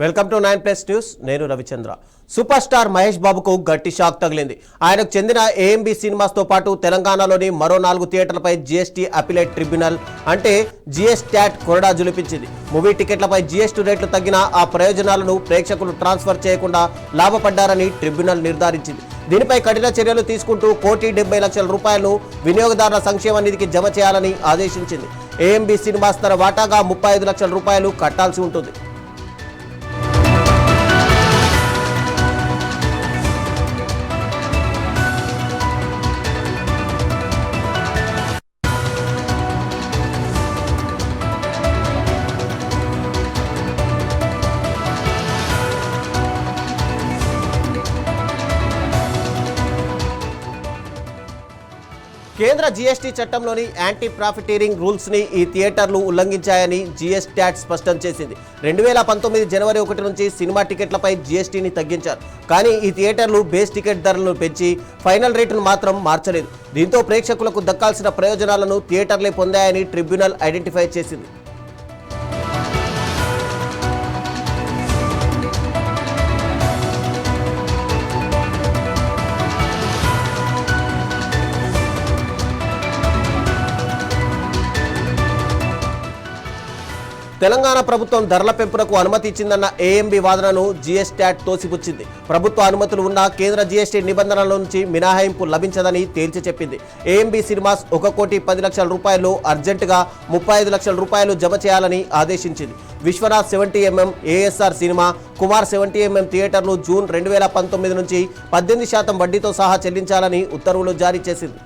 Welcome to 9+ news. నేను Ravichandra. Super star Mahesh బాబుకు గట్టి షాక్ తగిలింది. ఆయనకు చెందిన ఏఎంబి సినిమాస్తో పాటు తెలంగాణలోని మరో 4 థియేటర్లపై జీఎస్టీ అపిలేట్ ట్రిబ్యునల్ అంటే జీఎస్టాట్ కొరడా జులిపించింది. మూవీ టికెట్లపై జీఎస్టీ రేట్లు తగ్గిన ఆ ప్రయోజనాలను ప్రేక్షకులు ట్రాన్స్ఫర్ చేయకుండా లాభపడ్డారని ట్రిబ్యునల్ నిర్ధారించింది. దీనిపై కఠిన చర్యలు తీసుకుంటూ ₹1,70,00,000 వినియోగదారుల సంక్షేమ నిధికి జమ చేయాలని ఆదేశించింది. ఏఎంబి సినిమాస్ తన వాటాగా ₹35,00,000 కట్టాల్సి ఉంటుంది. కేంద్ర జీఎస్టీ చట్టంలోని యాంటీ ప్రాఫిటీరింగ్ రూల్స్ ని ఈ థియేటర్లు ఉల్లంఘించాయని జీఎస్టాట్ స్పష్టం చేసింది. 2019 జనవరి 1 నుంచి సినిమా టికెట్లపై జీఎస్టీని తగ్గించారు. కానీ ఈ థియేటర్లు బేస్ టికెట్ ధరలను పెంచి ఫైనల్ రేటును మాత్రం మార్చలేదు. దీంతో ప్రేక్షకులకు దక్కాల్సిన ప్రయోజనాలను థియేటర్లే పొందాయని ట్రిబ్యునల్ ఐడెంటిఫై చేసింది. తెలంగాణ ప్రభుత్వం ధరల పెంపునకు అనుమతి ఇచ్చిందన్న ఏఎంబి వాదనను జీఎస్టాట్ తోసిపుచ్చింది. ప్రభుత్వ అనుమతులు ఉన్న కేంద్ర జీఎస్టీ నిబంధనల నుంచి మినహాయింపు లభించదని తేల్చి చెప్పింది. ఏఎంబి సినిమాస్ ₹1,10,00,000 అర్జెంటుగా ₹35,00,000 జమ చేయాలని ఆదేశించింది. Vishwanath 70mm ASR cinema, Kumar 70mm థియేటర్లు జూన్ 2019 నుంచి 18% వడ్డీతో సహా చెల్లించాలని ఉత్తర్వులు జారీ చేసింది.